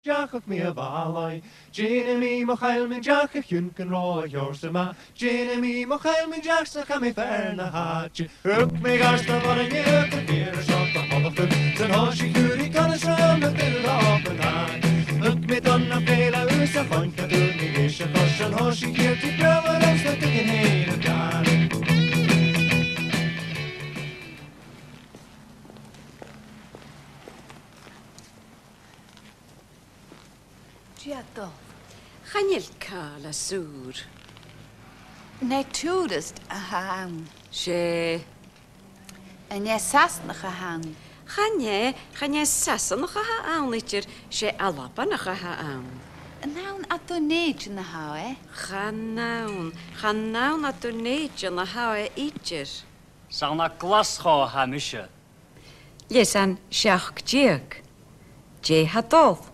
Jachach mi a valai, Jenny Mochail min Jachach Junken Roy Yorsama, Jenny Mochail min Jachach mi ferna hatch, Hook me gasta var en jöp and beer a shot of Hollafut, Sen Hoshi Kuri kan a shram and build up and high. Hook me donna fela usa funka to me wish a kosh and Hoshi Kirti Brava and stuck in hair of time. Giato. Chanil cael a sŵr. Ne toerist a hang. Se. En je sasnach a hang. Chanye sasanach a ha awn litr. Se alabanach a ha awn. Nawn a do neid yn y hawe. Chanawn a do neid yn y hawe eitr. Sauna glascho hamisha. Lesan siach diag. Je hadol.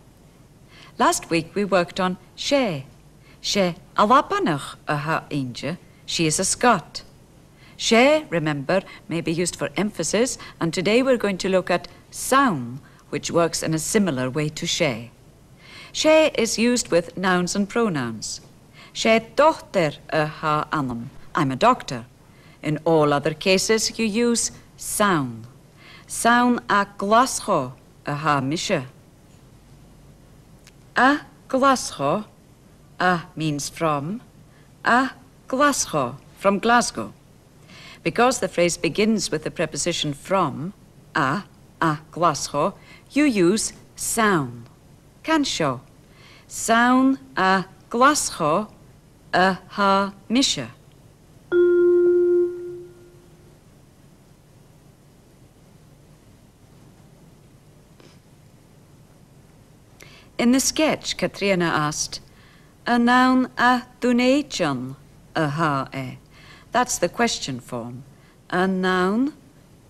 Last week we worked on she. She alabanach a ha inja. She is a Scot. She, remember, may be used for emphasis, and today we're going to look at sound, which works in a similar way to she. She is used with nouns and pronouns. She dochter a ha anam. I'm a doctor. In all other cases, you use sound. Sound a glascho a ha misha. A Glasgow, a means from, a Glasgow, from Glasgow. Because the phrase begins with the preposition from, a Glasgow, you use sound. Can show. Sound a Glasgow, a ha misha. In the sketch, Katrina asked, a noun a donation a ha e. That's the question form. A noun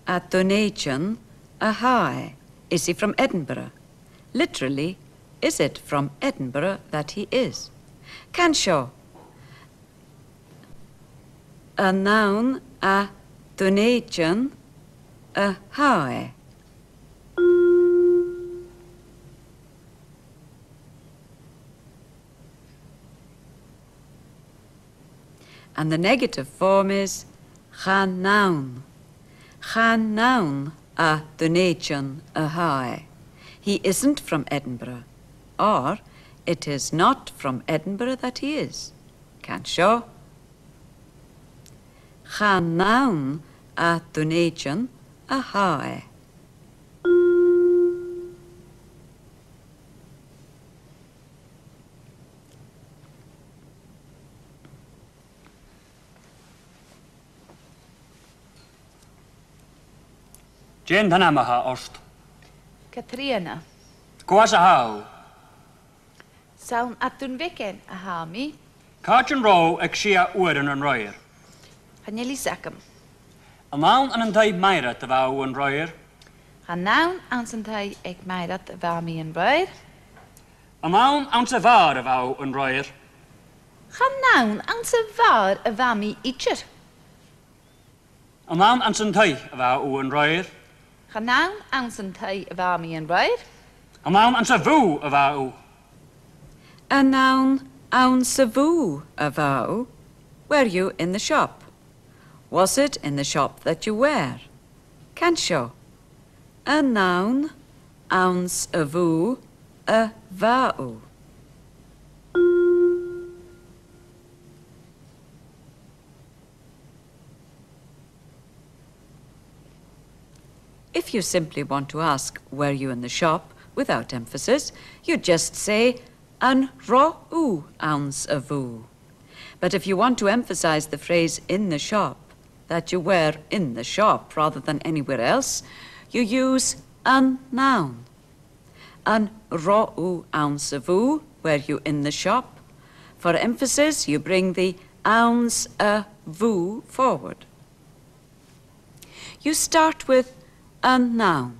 a donation a ha e. Is he from Edinburgh? Literally, is it from Edinburgh that he is? Can show. A noun a donation a ha e. And the negative form is chan noun. Chan noun a donation a hae. He isn't from Edinburgh. Or it is not from Edinburgh that he is. Can show. Chan noun a donation a hae. Jen Tanamaha Ost. Katrina. Gwasa hau. Sawn at dyn weekend a hami. Carton row exia uren en royer. Haneli sakam. A maun an antay meira te vau en royer. Han nawn ansantay ek meirat a vami en roer. A maun an se var vau en royer. Han nawn ansavar a vami itcher. A maun an santay vau en royer. Han nawn ansantay a vami en roer. A maun an se vu vau. A noun aun savu a vow. Were you in the shop? Was it in the shop that you were? Can show. A noun ounce a vu a vow. If you simply want to ask, were you in the shop, without emphasis, you just say, an ro-u ounce a vu. But if you want to emphasize the phrase in the shop, that you were in the shop rather than anywhere else, you use an noun. An ro-u ounce a vu, were you in the shop? For emphasis, you bring the ounce a vu forward. You start with a noun,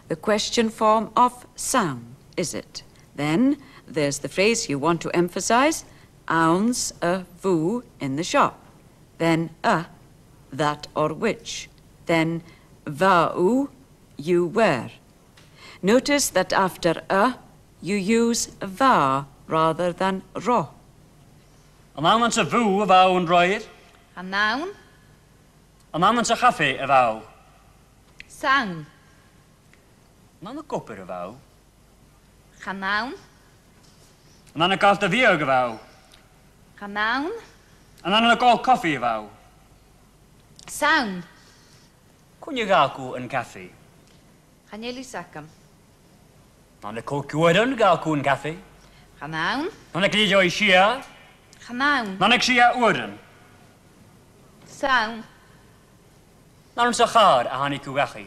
the question form of sound, is it? Then there's the phrase you want to emphasize, ounce a vu in the shop. Then a, that or which. Then vau, you were. Notice that after a, you use va rather than ro. An an an sa bhú a bhá an roiir. A noun. An an sa chafe a bhá. Sound. An an a copper a bhá. A noun. An an a gáil a bhíog a bhá. A noun. An an a gáil coffee a bhá. Sound. Cún you gácu an café? A nearly sacam. An a cóciúan gácu an café. A noun. An a clídeo I sia. A noun. An a sia uan. Sound. An sa chár a hannig cú gachi.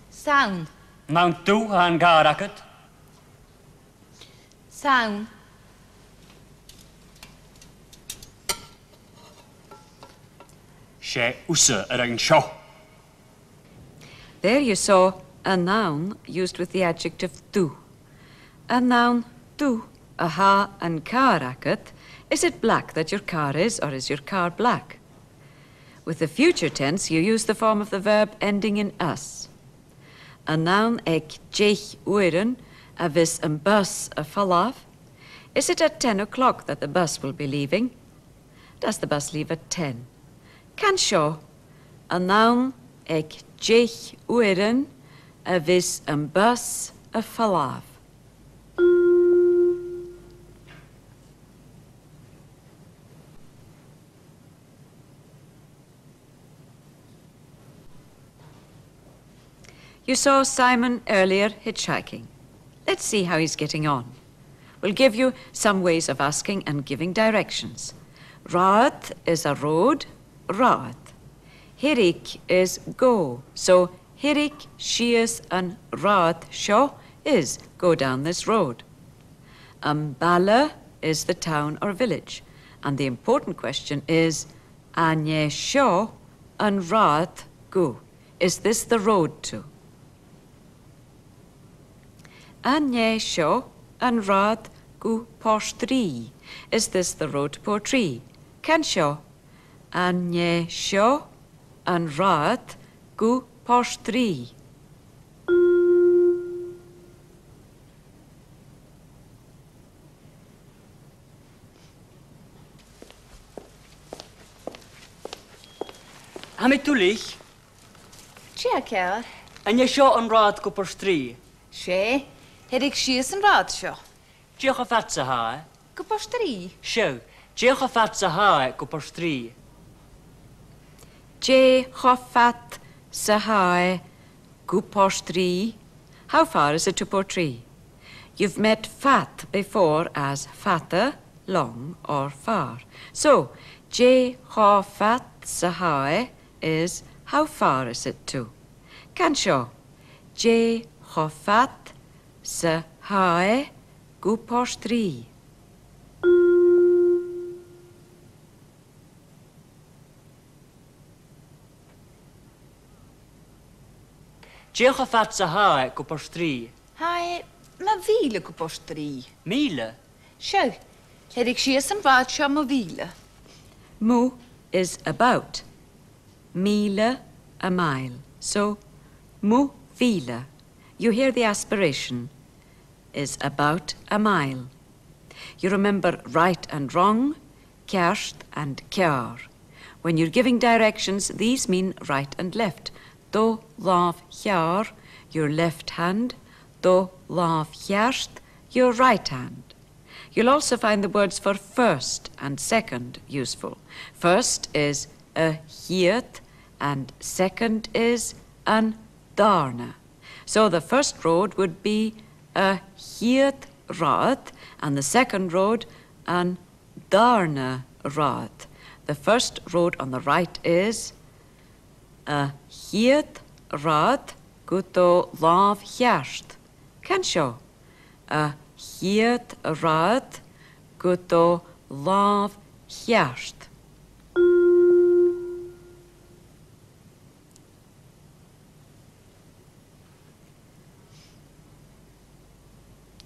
Sound. An tú a an gár acat. Sound. Sé usa ar an seo. There you saw a noun used with the adjective du. A noun du, a ha and car akat. Is it black that your car is, or is your car black? With the future tense, you use the form of the verb ending in us. A noun eg jeich uiren, a vis an bus a falav. Is it at 10 o'clock that the bus will be leaving? Does the bus leave at 10? Can show. A noun eg jeich uiren, a vis an bus a falav. You saw Simon earlier hitchhiking. Let's see how he's getting on. We'll give you some ways of asking and giving directions. Raad is a road, raad. Hirik is go, so hirik, shias and raad sho is go down this road. Bala is the town or village. And the important question is, anye sho and raad go. Is this the road to? Anye sho and raad gu postri. Is this the road to Portree? Can sho. Anye sho and raad gu postri. Ha mi túlich, Chia cear. an je seo an rád go postrí. Sé. Herig sias an rád seo. Diolch a fat sa ha, Go postrí. seo, diolch a fat sa ha go postrí. Je chofat sahai gu postri. How far is it to Portree? You've met fat before as fatta, long or far. So, je chofat sahai is how far is it to? Can show. Je chofat sahai gu postri. Diolch a fat sa ha go postrí. Hai, ma vile go postrí. Míle, Seo. Herig sias an rád seo ma vile. Mu is about. Mile, a mile. So, mu vila. You hear the aspiration. Is about a mile. You remember right and wrong, kjærst and kjær. When you're giving directions, these mean right and left. Do lav kjær, your left hand. Do lav kjærst, your right hand. You'll also find the words for first and second useful. First is a hiet and second is an darna. So the first road would be a hiet rad and the second road an darna rad. The first road on the right is a hiet rad guto lav hjärst. Can show. A hiet rad guto lav hjärst.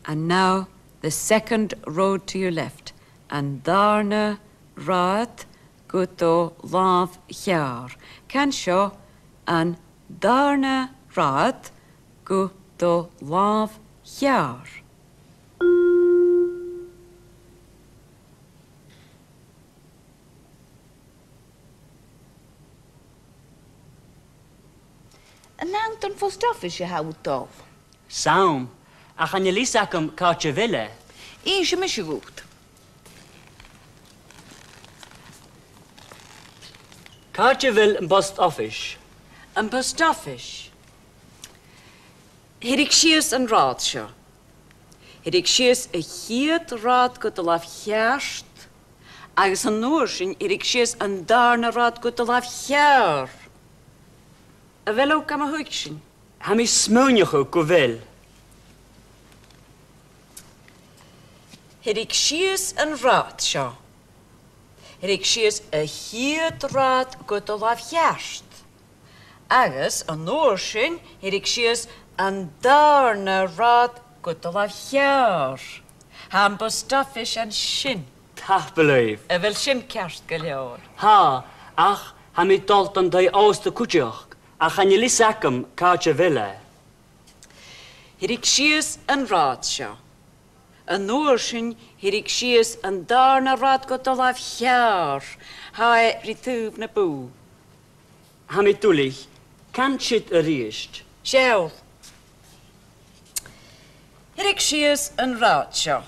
And now the second road to your left. And darna rad guto lav hjär. Can show. And darna rad guto lav jaar. Yn nawn don fost office je hawdd dof. Saum. A chan je lisacum kaartje wille. Is je mis je goed. Kaartje wil een post office. Yn post office. Hirig sias yn rad sio. Hirig sias y hyd rad gyda laf hiarst. Agus yn nŵr sy'n hirig sias yn darn y rad gyda laf hiar. A fel ook am y hwyg sy'n. Ham i smoonjoch ook wil. Hirig sias yn rad sio. Hirig sias y hyd rad gyda laf hiarst. Agus yn nŵr sy'n hirig sias yn darn y rad gyda laf hiar. Ham post office yn sy'n. Tach believe. A fel sy'n kerst galior. Ha, ach, ham i dolt an dai aus de kutjoch. A chan je lisacum kaartje wille. Hirig sias yn rad sio. Yn nŵr sy'n hirig sias yn darn y rad gyda laf hiar. Ha e rithwf na bw. Ham i dwlich. Kan shit a riest. Siewl. Hirig sias yn rad sio.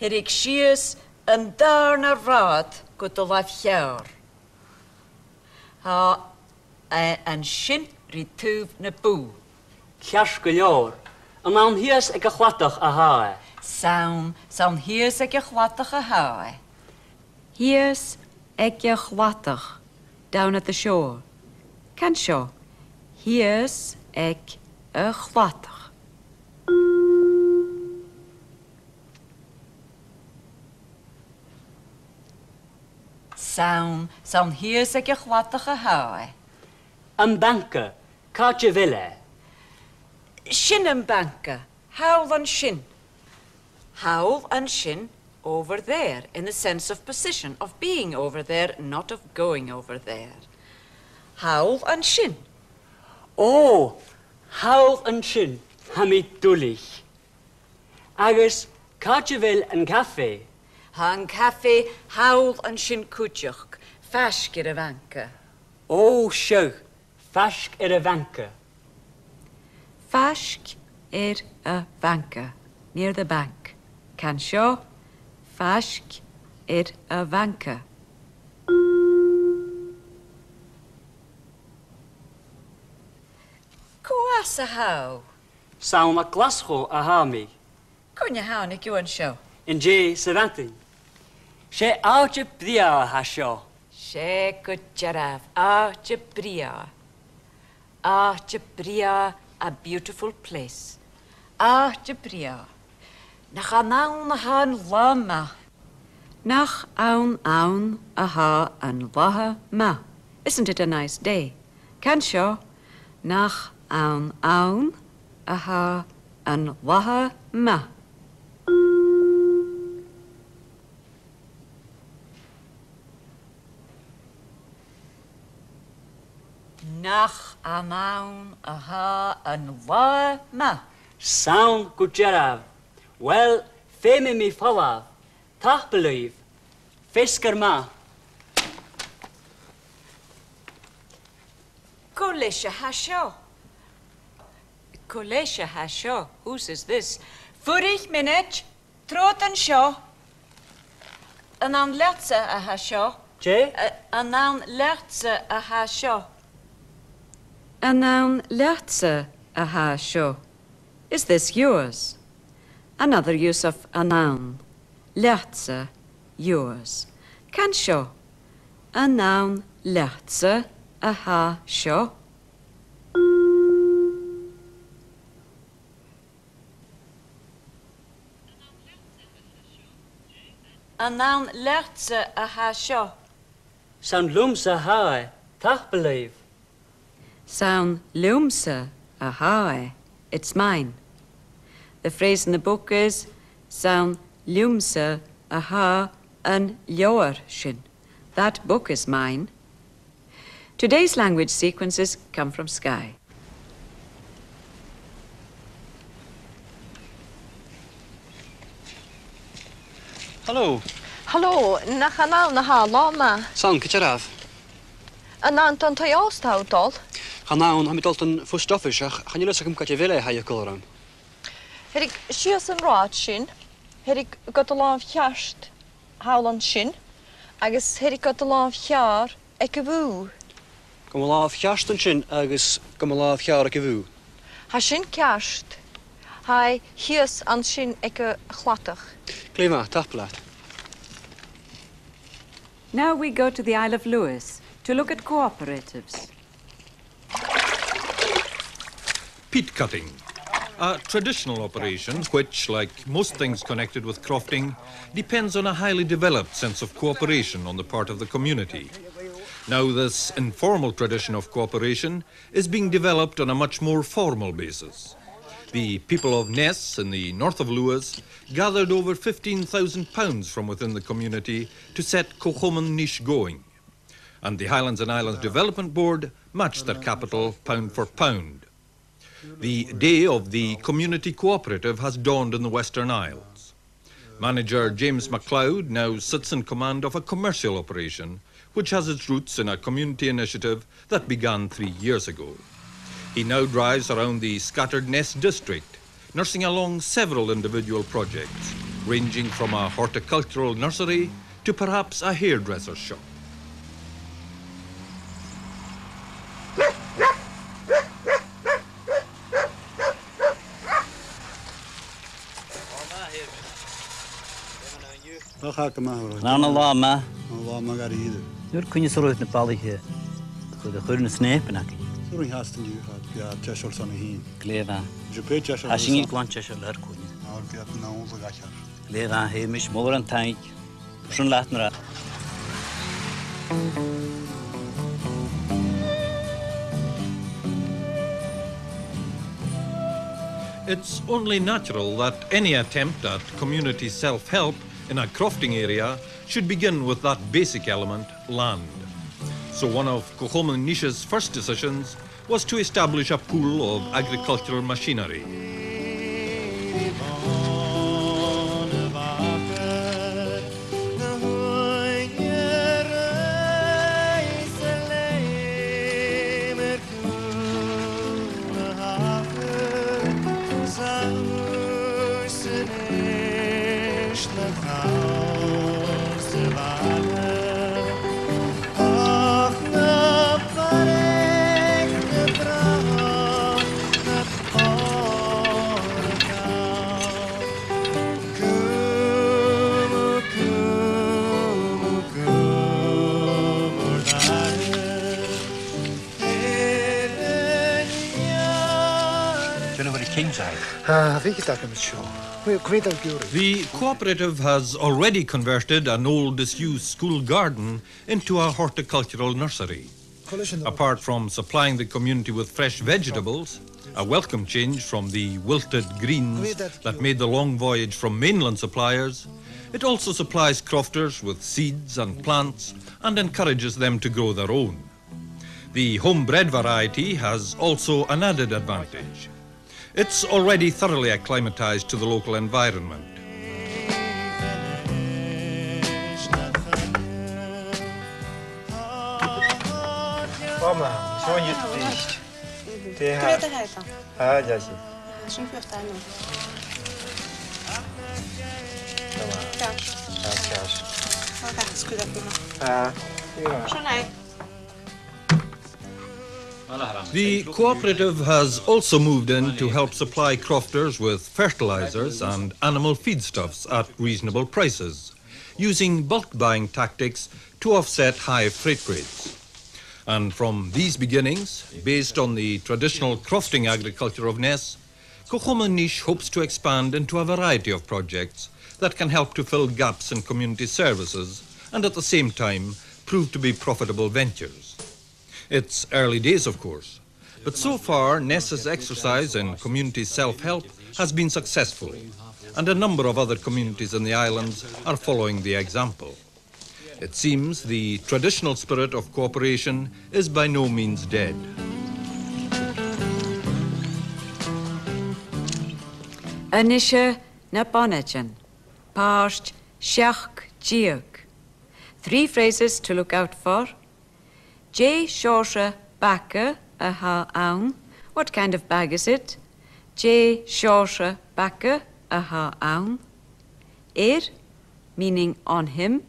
Hirig sias yn darn y rad gyda laf hiar. Ha yn sy'n rithwf na bw. Kjask gelior. An an hies ag a chlatach a hae. Sa'n hies ag eich latach a hae. Hies ag eich latach down at the shore. Can sio. Hies ag eich latach. Sa'n hies ag eich latach a hae. An banke. Kaartje wille. Shin and banker. Howl and shin. Howl and shin over there in the sense of position, of being over there, not of going over there. Howl and shin. Oh, hawl an sin. Ham i dwlich. Agus, kaartje wil an café. Han cafe howl and shin kutjoch. Fash get a vanker. Oh, sjau. Fask a vanke. Fashk a vanker near the bank. Can sio. Fashk a vanker. Kwas a how. Saum a Glasgow a hami. Kun je how nik you and show. In J. Seventeen. She oudje bria ha sio. She good jaraf. Arche bria. Arche bria. A beautiful place. Arche bria. Nach an han lama. Nach aun aha an laha ma. Isn't it a nice day? Can sio. Nach aun aha an laha ma. Nach aun aha an laha ma. Sound gujarav. Well, femi mi falla. Tach believe. Fisker ma. Kolisha hasho. Kolisha hasho. Whose is this? Furig minute. Trot and shaw. An an letze a hasho. J. An an letze a hasho. An an letze a hasho. Is this yours? Another use of a noun. Letze, yours. Can sho. A noun letze a ha sho. A noun letze a ha sho. Sound lumsa hae. Tach believe. Sound lumse a hae. It's mine. The phrase in the book is sound lumse a ha an ljoar shin. That book is mine. Today's language sequences come from Sky. Hallo. Hallo, na chanal na hala ma. San, cytaraf. Yn anton toi ostaw dol. Chanawn, ham i doltan ffwstofisach, chan i lysach am gati fele hai y goloran. Herig sias yn rad sin. Herig gotolaf hiast hawlan sin. Agus herig gotolaf hiar ec y fw. Gymolaf hiastan sin, agus gymolaf hiar ac y fw. Ha sin ciast. Hai hias an sin ec y chlatach. Glema, taplat. Now we go to the Isle of Lewis to look at cooperatives. Peat cutting, a traditional operation which, like most things connected with crofting, depends on a highly developed sense of cooperation on the part of the community. Now this informal tradition of cooperation is being developed on a much more formal basis. The people of Ness in the north of Lewis gathered over £15,000 from within the community to set Cochoman Niche going. And the Highlands and Islands Development Board matched their capital pound for pound. The day of the community cooperative has dawned in the Western Isles. Manager James MacLeod now sits in command of a commercial operation which has its roots in a community initiative that began 3 years ago. He now drives around the scattered Ness district, nursing along several individual projects, ranging from a horticultural nursery to perhaps a hairdresser's shop. Rán lá ma. Lá ma gar iad. Dúr cunne sorúit na bailíthe chud a chuir na snépanach. Súring hastan dú bia teisiol san hín. Léra. Je pe teisiol. A sin glan teisiol ar cunne. Ar bia na úla gachar. Léra héimiis mór an taig. Sin leat na ra. It's only natural that any attempt at community self-help in a crofting area should begin with that basic element, land. So one of Cochoman Niche's first decisions was to establish a pool of agricultural machinery. The cooperative has already converted an old disused school garden into a horticultural nursery. Apart from supplying the community with fresh vegetables, a welcome change from the wilted greens that made the long voyage from mainland suppliers, it also supplies crofters with seeds and plants and encourages them to grow their own. The homebred variety has also an added advantage. It's already thoroughly acclimatized to the local environment. The cooperative has also moved in to help supply crofters with fertilizers and animal feedstuffs at reasonable prices, using bulk buying tactics to offset high freight rates. And from these beginnings, based on the traditional crofting agriculture of Ness, Cochoman Niche hopes to expand into a variety of projects that can help to fill gaps in community services and at the same time prove to be profitable ventures. It's early days, of course, but so far Ness's exercise in community self-help has been successful, and a number of other communities in the islands are following the example. It seems the traditional spirit of cooperation is by no means dead. Anisha na Bonachan, Parsht Seach Diog. 3 phrases to look out for. J Shorsha Bacca a ha aun. What kind of bag is it? J Shorsha Bacca a ha aun. Meaning on him,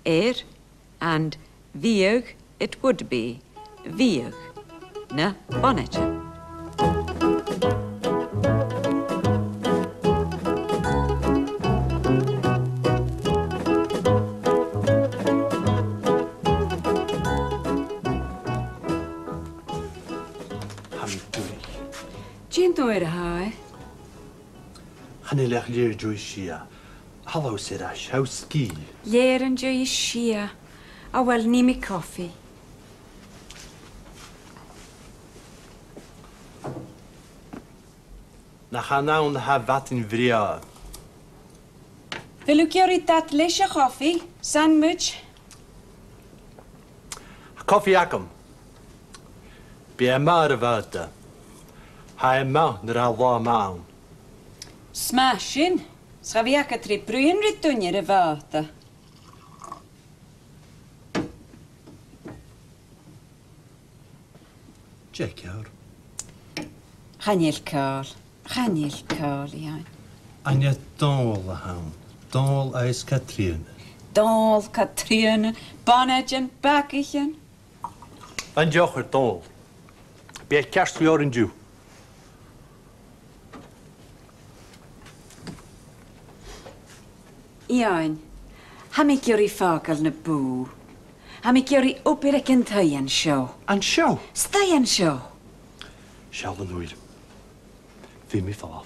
and viog, it would be, viog, na bonnet. Jinto high. Hanny lech leer joy shia. Hello, said Ash. How ski? Leren jo je shia. Wel, ni me coffee. Na gaan nou have wat in vria. Wil ik jullie dat lesje koffie? Sandwich? Koffie akum. Be maar wat. Hij ma naar Alba maun. Smashing. Schaviaka tri bruin ritunje de vata. Check out. Chanel Carl, ja. Anja dol the hound. Dol ijs Katrien. Dol, Katrine, bonnetjen, bakketjen. En jocher dol. Be kerst voor in ju. Iain, ham ik jullie fakel na boe. Ham ik jullie opirek en thaien show. An show. Staien show. Sheldon nooit. Wie me val.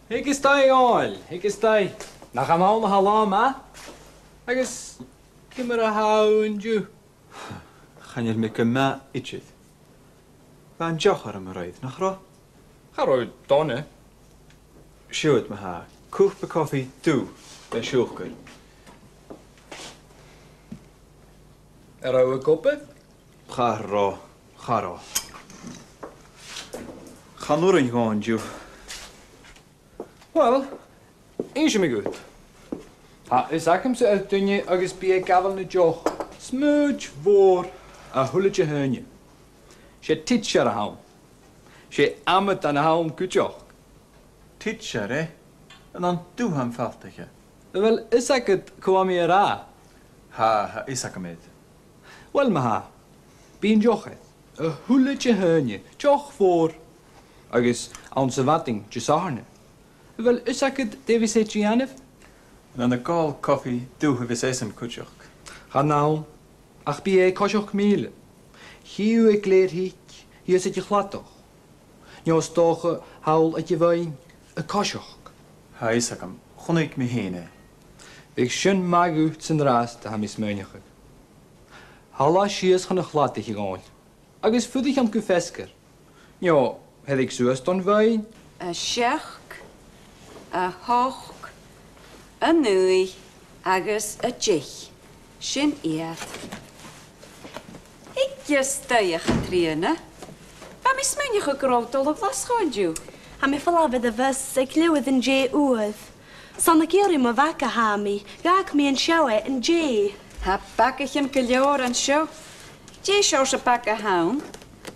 Ik is die al. Ik is die. Nou gaan we allemaal hallo, ma. Ik is. Kom maar houden, ju. Gaan jullie met me iets? Van jocher me rijdt, nog ro? Ga rood, dan hè. Shoot me haar. Koop de koffie toe. Bij schoolker. Rauwe koppen? Ga ro. Ga ro. Ga nur in gaan, ju. Wel, eens me goed. Ha, is ik hem zo uit toen je agus bij gavel na joch. Smooch voor een hulletje heunje. She teacher haum. She amet aan haum kutjoch. Teacher, hè? En dan doe hem veltige. Wel, is ik het kwam hier ra? Ha, is ik met. Wel, ma ha. Bien joch het. Een hulletje heunje. Joch voor. Agus onze watting, jesarne. Wel, is ik het David Sechianef? En dan de kal koffie doe we zes hem kutjoch. Ga nou. Ach, bij kosjoch miele. Hier ik leer hiek. Hier zit je glad toch. Je stoge haal uit je wijn. Een kosjoch. Ha, is ik hem. Gon ik me heen, hè? Ik schön mag uit zijn raast, dat is meunige. Halla schies gaan een glad tegen gaan. Agus voed ik aan kufesker. Ja, heb ik zo'n dan wijn. Een schach, een hoog, een nui, agus een jich. Shin eert. Ik sta je getraind. Waarom is mijn je gekroot al op was gewoon je? Ha mi fala de vis, ik leeuwt in J oeth. San ik hier me wakker hami, ga ik me in show in J. Ha pakketje een keljoor en show. J show ze pakken houden.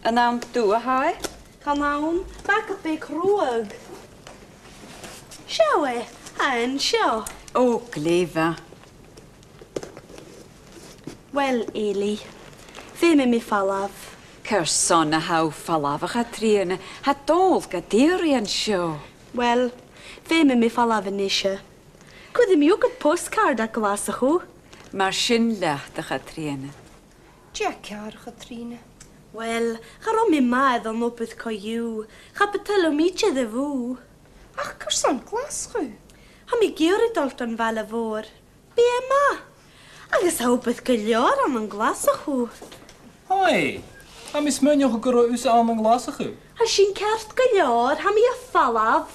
En dan toe hij. Gaan nou, bakken pik roeg. Show en show. Oh, kleva. Wel, Eli, ve me fala. Kersonne hou fallava getraind. Het dol gedierien show. Wel, ve me fala venisje. Could me ook het postcard dat glasse hoe? Maar shin lechte getraind. Jackjar getrine. Wel, ga om me ma dan op het kaju. Ga betellen mietje de woe. Ach, kerson glasru. Ha mi gerit altan vele voor. Be ma. Agus hoop het kaljar aan een glasse hoe. Hoi. Ham is meunige gero us aan een lasige. Ha sin kerst kaljar, ha mi a falav.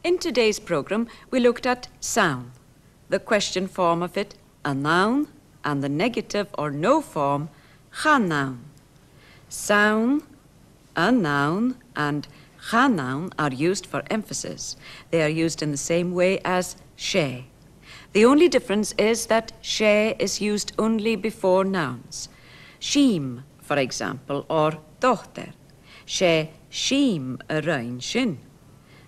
In today's programme, we looked at sound, the question form of it, a noun, and the negative or no form, cha noun. Sound, a noun, and cha noun are used for emphasis. They are used in the same way as she. The only difference is that she is used only before nouns. Sheem, for example, or dochter. She sheem a rein shin.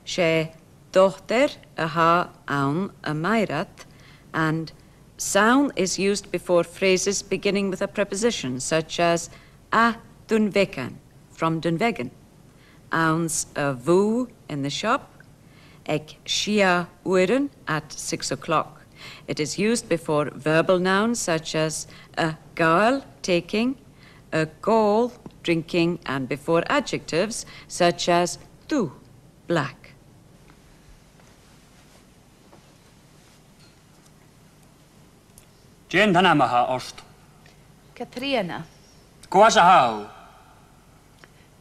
She dochter a ha aun a meirat, and sound is used before phrases beginning with a preposition, such as a dunvegan, from Dunvegan. Auns a vu in the shop, ek shia uren at 6 o'clock. It is used before verbal nouns such as a gael, taking, a gall, drinking, and before adjectives such as tu, black. Jane Tanamaha Ost. Katrina. Gwas a how.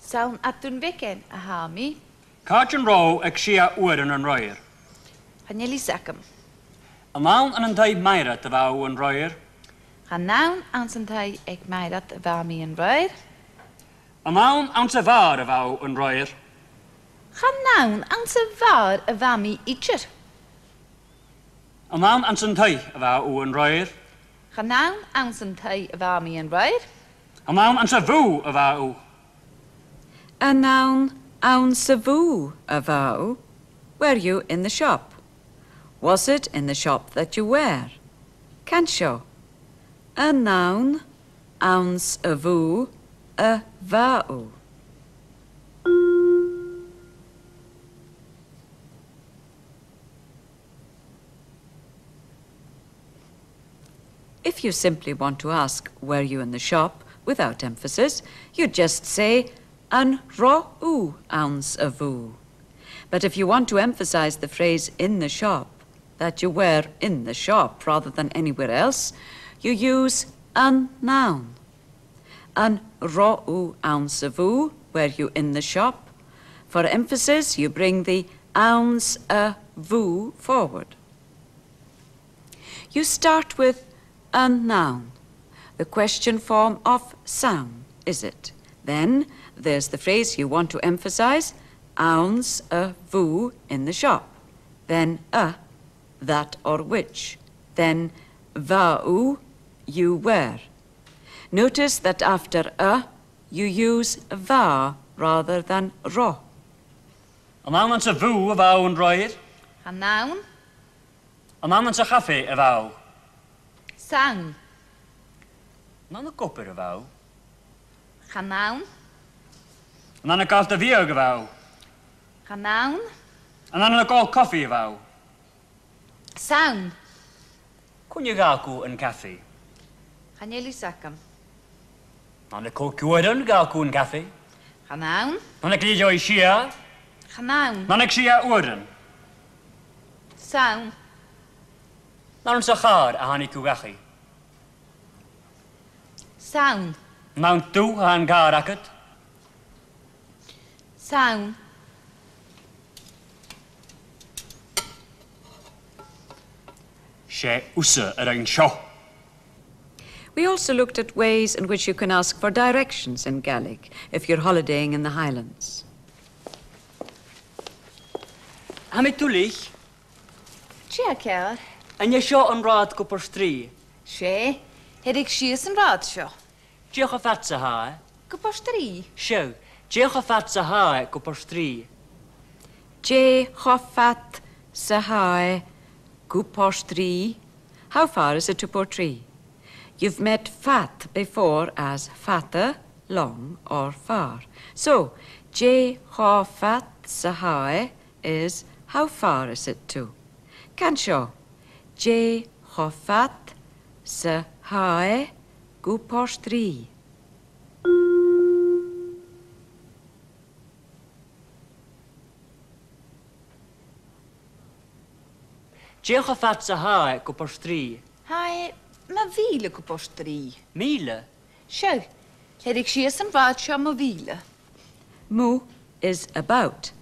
Saun atun weken a hami. Carton row ek shia uren an royer. Hanjeli sakum. A noun an dai meira te vau an royer. Gaan naun aansentai ek mij dat wami en roer. A noun an se var vau an royer. Gaan naun aansewaar a wami itcher. A noun an sentai vau an royer. Gaan naun aansentai wami en roer. A noun an se vu vau. A noun aun savu avau. Were you in the shop? Was it in the shop that you were? Cansho. A noun auns avu avau. If you simply want to ask, were you in the shop, without emphasis, you just say, an ro-u ounce avu. But if you want to emphasize the phrase in the shop, that you were in the shop rather than anywhere else, you use an noun. An ro-u ounce avu, were you in the shop? For emphasis, you bring the ounce avu forward. You start with a noun, the question form of sound, is it? Then there's the phrase you want to emphasize, ounce avu in the shop. Then that or which. Then vau, you were. Notice that after you use va rather than ro. A noun an se vu vau an royer. Gaan naun. A noun an se café vau. Saun. Nan a kopper vau. Gaan naun. En dan een kast de vier gewauw. Gaan naun. En dan een kol koffie gewauw. Saun. Kun je gaku een koffie? Gaan jullie zakken? Dan een kol kuren gaku een koffie. Gaan naun. Dan een liedje shia. Gaan naun. Dan een shia uren. Saun. Dan een sagar aan ik ugachi. Saun. Dan toe aan garaket. Saun. She usse erin show. We also looked at ways in which you can ask for directions in Gaelic if you're holidaying in the Highlands. Amit tulich. Tja, Ker. En je show een raad kopper strie. She. Het ik schies een raad show. Je gevat ze haar. Kopper strie. Show. Je gevat ze haar kopper strie. Je chofat sahai gupostri. How far is it to Portree? You've met fat before as fatter, long, or far. So, je chofat sahai is how far is it to? Cansho. Je chofat sahai gupostri. Je gevat ze haar kopper strie. Hai, ma wiele kopper strie. Miele. Show. Het ik schies een raad show ma wiele. Mu is about.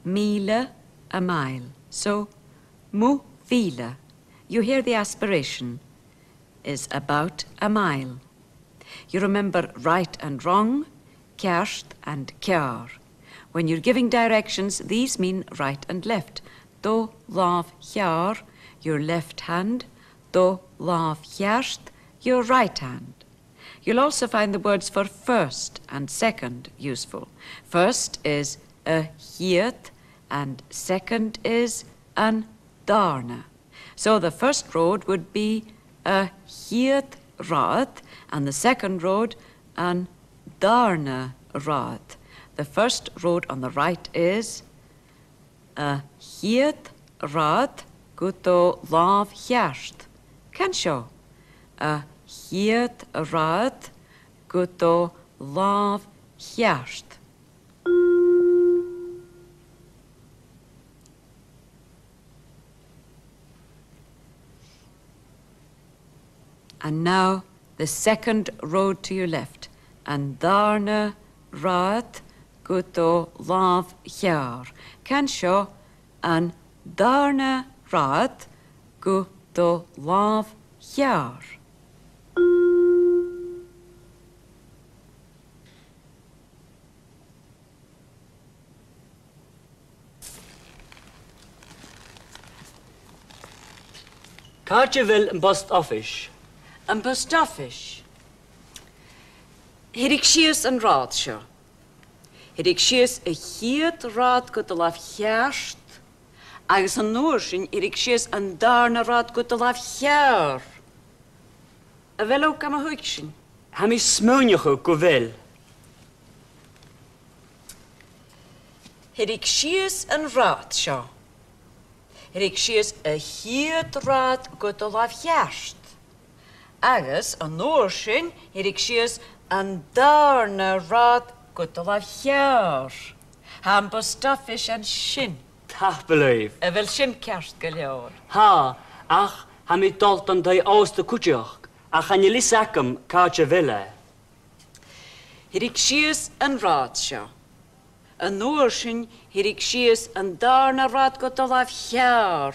Miele a mile. So, mu vila, you hear the aspiration, is about a mile. You remember right and wrong, ceart and cear. When you're giving directions, these mean right and left. Do láv cear, your left hand. Do láv ceart, your right hand. You'll also find the words for first and second useful. First is a hiet and second is an darna. So the first road would be a hiet rad and the second road an darna rad. The first road on the right is a hiet rad guto láv ceart. Can show a hiet rad guto láv ceart. And now the second road to your left. And darna rad guto láv cear. Can show an darna rad guto láv cear. Kaartje wil een bust office. An bust office. Hirig sias an rád seo. Hirig sias a hiad rád go do láv cheart, agus an nóir sin hirig sias an darna rád go do láv chear. A bhfuil ó gam a thuig sin? Ha mi smúneach go bhfuil. Hirig sias an rád seo. Hirig sias a hiad rád go do láv cheart. Agus an nóir sin hirig sias an darna rád go do láv chear. Ha an bust office an sin. Tach believe. A bhfuil sin ceart go leor. Ha, ach, ha mi dalt an dai ásta kuteach. Ach an je lisacum kaartje ville. Hirig sias an rád seo. An nóir sin hirig sias an darna rád go do láv chear.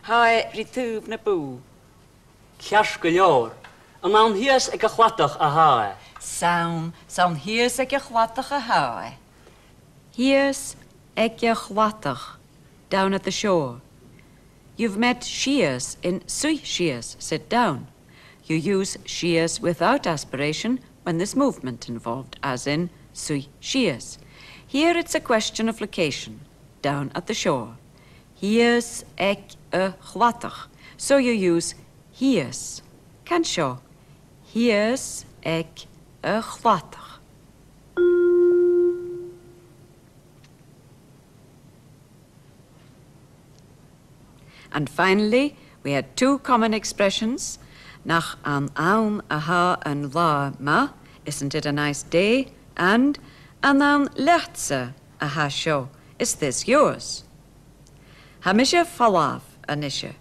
Ha ritúb na bú. Ceart go leor. An an hias ag a chwatach a hae. Saun hias ag a chwatach a hae. Hias ag a chwatach, down at the shore. You've met shears in sui shears, sit down. You use shears without aspiration when there's movement involved, as in sui shears. Here it's a question of location, down at the shore. Hias ag a chwatach, so you use hias. Can show. Hias ag a chwatach. And finally, we had two common expressions. Nach an aun aha and la ma, isn't it a nice day? And an aun lechtse aha show, is this yours? Hamisha falav anisha.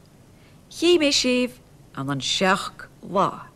He mishiv an an shach la.